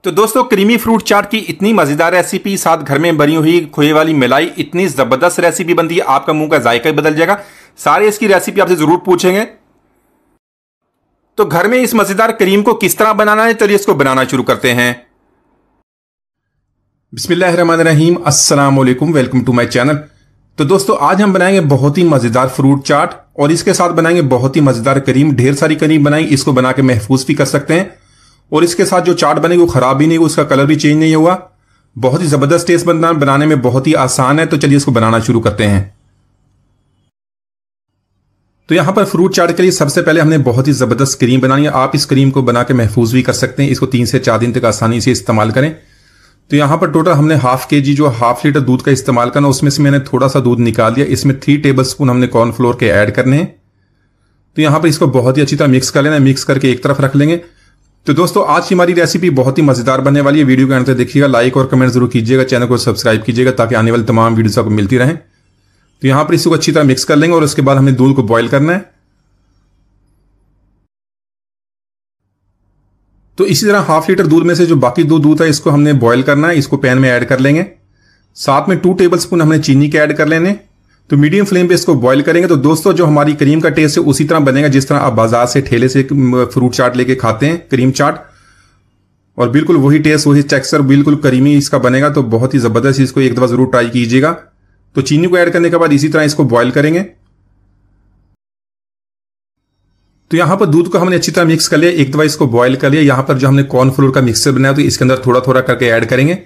तो दोस्तों creamy fruit चाट की इतनी मजेदार रेसिपी साथ घर में बनी हुई खोए वाली मलाई इतनी जबरदस्त रेसिपी बनती है, आपका मुंह का जायका ही बदल जाएगा। सारे इसकी रेसिपी आपसे जरूर पूछेंगे। तो घर में इस मजेदार क्रीम को किस तरह बनाना है, चलिए इसको बनाना शुरू करते हैं। बिस्मिल्लाहिर्रहमानिर्रहीम, अस्सलाम वालेकुम, वेलकम टू माय चैनल। तो दोस्तों आज हम बनाएंगे बहुत ही मजेदार फ्रूट चाट और इसके साथ बनाएंगे बहुत ही मजेदार क्रीम। ढेर सारी क्रीम बनाई, इसको बना के महफूज भी कर सकते हैं और इसके साथ जो चाट बनेगी वो खराब भी नहीं होगी, उसका कलर भी चेंज नहीं होगा। बहुत ही जबरदस्त टेस्ट बनाने में बहुत ही आसान है। तो चलिए इसको बनाना शुरू करते हैं। तो यहां पर फ्रूट चाट के लिए सबसे पहले हमने बहुत ही जबरदस्त क्रीम बनानी है। आप इस क्रीम को बना के महफूज भी कर सकते हैं, इसको 3 से 4 दिन तक आसानी से इस्तेमाल करें। तो यहां पर टोटल हमने हाफ केजी जो हाफ लीटर दूध का इस्तेमाल करना, उसमें से मैंने थोड़ा सा दूध निकाल दिया। इसमें 3 टेबलस्पून हमने कॉर्नफ्लोर के ऐड करने हैं। तो यहां पर इसको बहुत ही अच्छी तरह मिक्स कर लेना है। मिक्स करके एक तरफ रख लेंगे। तो दोस्तों आज की हमारी रेसिपी बहुत ही मजेदार बनने वाली है। वीडियो के अंत तक देखिएगा, लाइक और कमेंट जरूर कीजिएगा, चैनल को सब्सक्राइब कीजिएगा ताकि आने वाली तमाम वीडियोस आपको मिलती रहें। तो यहां पर इसको अच्छी तरह मिक्स कर लेंगे और उसके बाद हमें दूध को बॉईल करना है। तो इसी तरह हाफ लीटर दूध में से जो बाकी दूध है इसको हमने बॉईल करना है। इसको पैन में ऐड कर लेंगे। साथ में 2 टेबलस्पून हमने चीनी के ऐड कर लेने। तो मीडियम फ्लेम पे इसको बॉईल करेंगे। तो दोस्तों जो हमारी क्रीम का टेस्ट है उसी तरह बनेगा जिस तरह आप बाजार से ठेले से फ्रूट चाट लेके खाते हैं, क्रीम चाट, और बिल्कुल वही टेस्ट वही टेक्सचर बिल्कुल क्रीमी इसका बनेगा। तो बहुत ही जबरदस्त, इसको एक दफा जरूर ट्राई कीजिएगा। तो चीनी को ऐड करने के बाद इसी तरह इसको बॉईल करेंगे। तो यहां पर दूध को हमने अच्छी तरह मिक्स कर लिया, एक दफा इसको बॉईल कर लिया। यहां पर जो हमने कॉर्नफ्लोर का मिक्सचर बनाया तो इसके अंदर थोड़ा थोड़ा करके ऐड करेंगे।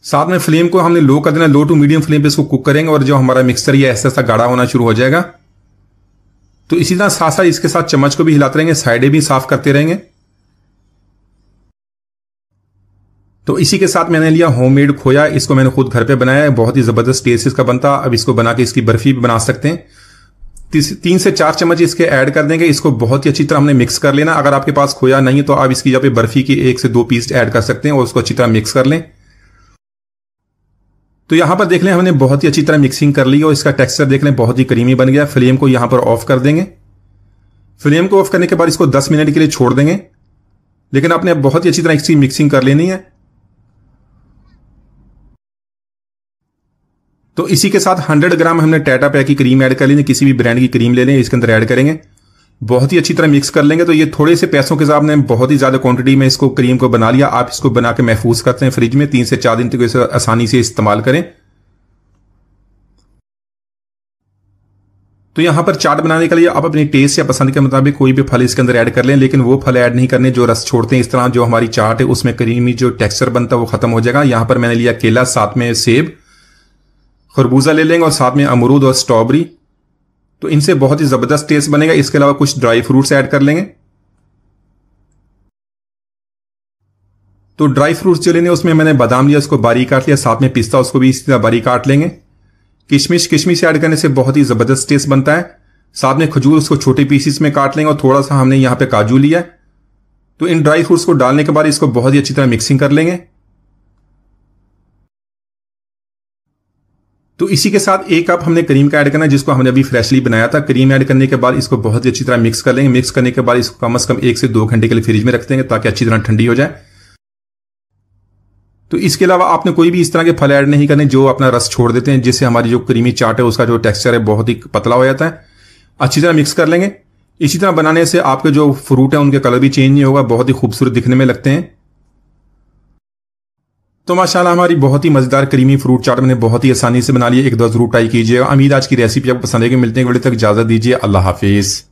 साथ में फ्लेम को हमने लो कर देना, लो टू मीडियम फ्लेम पे इसको कुक करेंगे और जो हमारा मिक्सचर ये ऐसा ऐसा गाढ़ा होना शुरू हो जाएगा। तो इसी तरह साथ साथ इसके साथ चम्मच को भी हिलाते रहेंगे, साइडें भी साफ करते रहेंगे। तो इसी के साथ मैंने लिया होममेड खोया, इसको मैंने खुद घर पे बनाया है, बहुत ही जबरदस्त टेस्ट इसका बनता। अब इसको बना के इसकी बर्फी भी बना सकते हैं। 3 से 4 चम्मच इसके ऐड कर देंगे। इसको बहुत ही अच्छी तरह हमने मिक्स कर लेना। अगर आपके पास खोया नहीं है तो आप इसकी जगह पे बर्फी की 1 से 2 पीस ऐड कर सकते हैं और उसको अच्छी तरह मिक्स कर लें। तो यहां पर देख लें हमने बहुत ही अच्छी तरह मिक्सिंग कर ली और इसका टेक्सचर देख लें बहुत ही क्रीमी बन गया। फ्लेम को यहां पर ऑफ कर देंगे। फ्लेम को ऑफ करने के बाद इसको 10 मिनट के लिए छोड़ देंगे, लेकिन आपने बहुत ही अच्छी तरह इसकी मिक्सिंग कर लेनी है। तो इसी के साथ 100 ग्राम हमने टाटा पैक की क्रीम ऐड कर लेनी, किसी भी ब्रांड की क्रीम ले लें, इसके अंदर ऐड करेंगे। बहुत ही अच्छी तरह मिक्स कर लेंगे। तो ये थोड़े से पैसों के साथ ने बहुत ही ज्यादा क्वांटिटी में इसको क्रीम को बना लिया। आप इसको बना के महफूज करते हैं फ्रिज में, 3 से 4 दिन तक इसे आसानी से इस्तेमाल करें। तो यहां पर चाट बनाने के लिए आप अपनी टेस्ट या पसंद के मुताबिक कोई भी फल इसके अंदर ऐड कर लें, लेकिन वो फल ऐड नहीं करने जो रस छोड़ते हैं। इस तरह जो हमारी चाट है उसमें क्रीमी जो टेक्सचर बनता है वो खत्म हो जाएगा। यहां पर मैंने लिया केला, साथ में सेब, खरबूजा ले लेंगे और साथ में अमरूद और स्ट्रॉबेरी। तो इनसे बहुत ही जबरदस्त टेस्ट बनेगा। इसके अलावा कुछ ड्राई फ्रूट्स ऐड कर लेंगे। तो ड्राई फ्रूट्स जो लेने उसमें मैंने बादाम लिया, उसको बारीक काट लिया, साथ में पिस्ता उसको भी इसी तरह बारीक काट लेंगे। किशमिश ऐड करने से बहुत ही जबरदस्त टेस्ट बनता है। साथ में खजूर उसको छोटे पीसेस में काट लेंगे और थोड़ा सा हमने यहां पे काजू लिया। तो इन ड्राई फ्रूट्स को डालने के बाद इसको बहुत ही अच्छी तरह मिक्सिंग कर लेंगे। तो इसी के साथ 1 कप हमने क्रीम का ऐड करना है, जिसको हमने अभी फ्रेशली बनाया था। क्रीम ऐड करने के बाद इसको बहुत ही अच्छी तरह मिक्स कर लेंगे। मिक्स करने के बाद इसको कम से कम 1 से 2 घंटे के लिए फ्रिज में रख देंगे ताकि अच्छी तरह ठंडी हो जाए। तो इसके अलावा आपने कोई भी इस तरह के फल ऐड नहीं करने जो अपना रस छोड़ देते हैं, जिससे हमारी जो क्रीमी चाट है उसका जो टेक्सचर है बहुत ही पतला हो जाता है। अच्छी तरह मिक्स कर लेंगे। इसी तरह बनाने से आपके जो फ्रूट है उनके कलर भी चेंज नहीं होगा, बहुत ही खूबसूरत दिखने में लगते हैं। तो माशाल्लाह हमारी बहुत ही मजेदार क्रीमी फ्रूट चाट मैंने बहुत ही आसानी से बना ली। एक दो जरूर ट्राई कीजिएगा। उम्मीद आज की रेसिपी आपको पसंद आएगी। मिलते हैं अगले तक, इजाजत दीजिए, अल्लाह हाफिज।